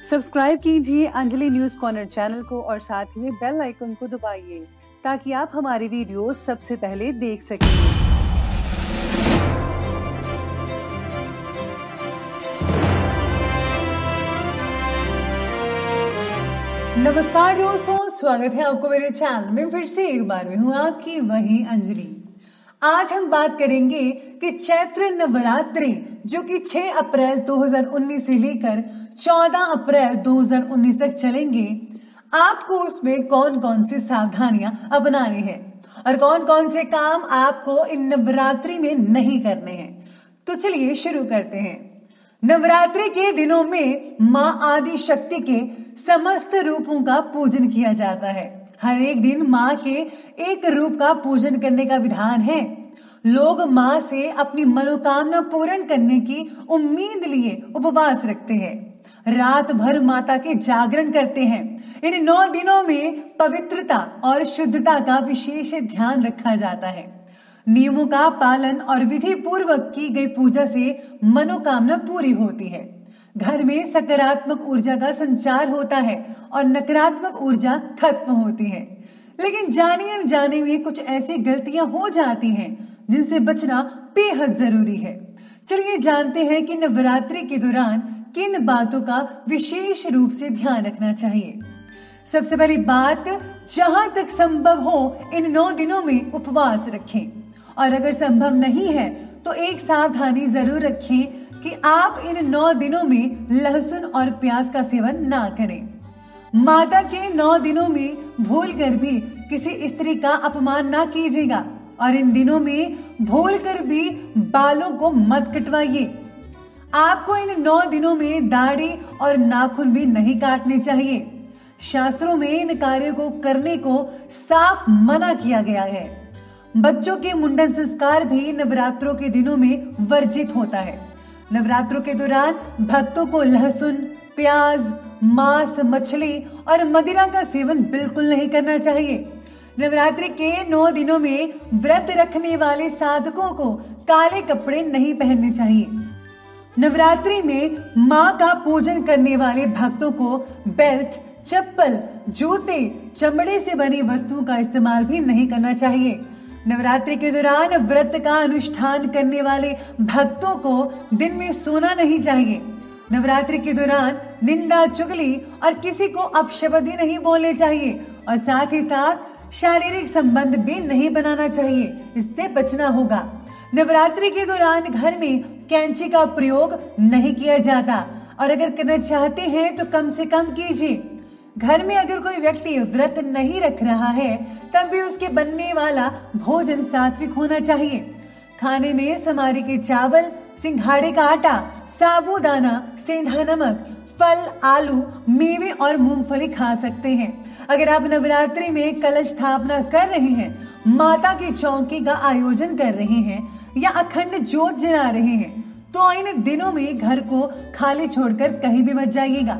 Subscribe कीजिए Anjali news corner channel को और साथ ही में बेल आइकन को दबाइए ताकि आप हमारी वीडियो सबसे पहले देख सकें। नमस्कार दोस्तों, स्वागत है आपको मेरे चैनल में। फिर से एक बार मैं हूँ आपकी वही अंजलि। आज हम बात करेंगे कि चैत्र नवरात्रि जो कि 6 अप्रैल 2019 से लेकर 14 अप्रैल 2019 तक चलेंगे, आपको उसमें कौन कौन सी सावधानियां अपनानी है और कौन कौन से काम आपको इन नवरात्रि में नहीं करने हैं। तो चलिए शुरू करते हैं। नवरात्रि के दिनों में मां आदि शक्ति के समस्त रूपों का पूजन किया जाता है। हर एक दिन मां के एक रूप का पूजन करने का विधान है। लोग मां से अपनी मनोकामना पूर्ण करने की उम्मीद लिए उपवास रखते हैं। रात भर माता के जागरण करते हैं। इन 9 दिनों में पवित्रता और शुद्धता का विशेष ध्यान रखा जाता है। नियमों का पालन और विधि पूर्वक की गई पूजा से मनोकामना पूरी होती है। घर में सकारात्मक ऊर्जा का संचार होता है और नकारात्मक ऊर्जा खत्म होती है। लेकिन जाने अनजाने में कुछ ऐसी गलतियां हो जाती हैं जिनसे बचना बेहद जरूरी है। चलिए जानते हैं कि नवरात्रि के दौरान किन बातों का विशेष रूप से ध्यान रखना चाहिए। सबसे पहली बात, जहां तक संभव हो इन 9 दिनों में उपवास रखें और अगर संभव नहीं है तो एक सावधानी जरूर रखें कि आप इन 9 दिनों में लहसुन और प्याज का सेवन ना करें। माता के 9 दिनों में भूलकर भी किसी स्त्री का अपमान ना कीजिएगा और इन दिनों में भूलकर भी बालों को मत कटवाइए। आपको इन 9 दिनों में दाढ़ी और नाखून भी नहीं काटने चाहिए। शास्त्रों में इन कार्यों को करने को साफ मना किया गया है। बच्चों के मुंडन संस्कार भी नवरात्रों के दिनों में वर्जित होता है। नवरात्रों के दौरान भक्तों को लहसुन, प्याज, मांस, मछली और मदिरा का सेवन बिल्कुल नहीं करना चाहिए। नवरात्रि के 9 दिनों में व्रत रखने वाले साधकों को काले कपड़े नहीं पहनने चाहिए। नवरात्रि में मां का पूजन करने वाले भक्तों को बेल्ट, चप्पल, जूते, चमड़े से बनी वस्तुओं का इस्तेमाल भी नहीं करना चाहिए। नवरात्रि के दौरान व्रत का अनुष्ठान करने वाले भक्तों को दिन में सोना नहीं चाहिए। नवरात्रि के दौरान निंदा, चुगली और किसी को अपशब्द भी नहीं बोलने चाहिए और साथ ही साथ शारीरिक संबंध भी नहीं बनाना चाहिए। इससे बचना होगा। नवरात्रि के दौरान घर में कैंची का प्रयोग नहीं किया जाता और अगर करना चाहते हैं तो कम से कम कीजिए। घर में अगर कोई व्यक्ति व्रत नहीं रख रहा है तब भी उसके बनने वाला भोजन सात्विक होना चाहिए। खाने में समारी के चावल, सिंघाड़े का आटा, साबूदाना, सेंधा नमक, फल, आलू, मेवे और मूंगफली खा सकते हैं। अगर आप नवरात्रि में कलश स्थापना कर रहे हैं, माता की चौकी का आयोजन कर रहे हैं या अखंड ज्योत जला रहे हैं तो इन दिनों में घर को खाली छोड़कर कहीं भी मत जाइएगा।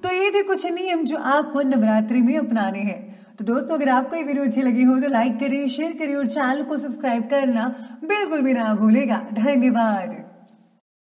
तो ये थे कुछ नियम जो आपको नवरात्रि में अपनाने हैं। तो दोस्तों, अगर आपको ये वीडियो अच्छी लगी हो तो लाइक करिए, शेयर करिए और चैनल को सब्सक्राइब करना बिल्कुल भी ना भूलेगा। धन्यवाद।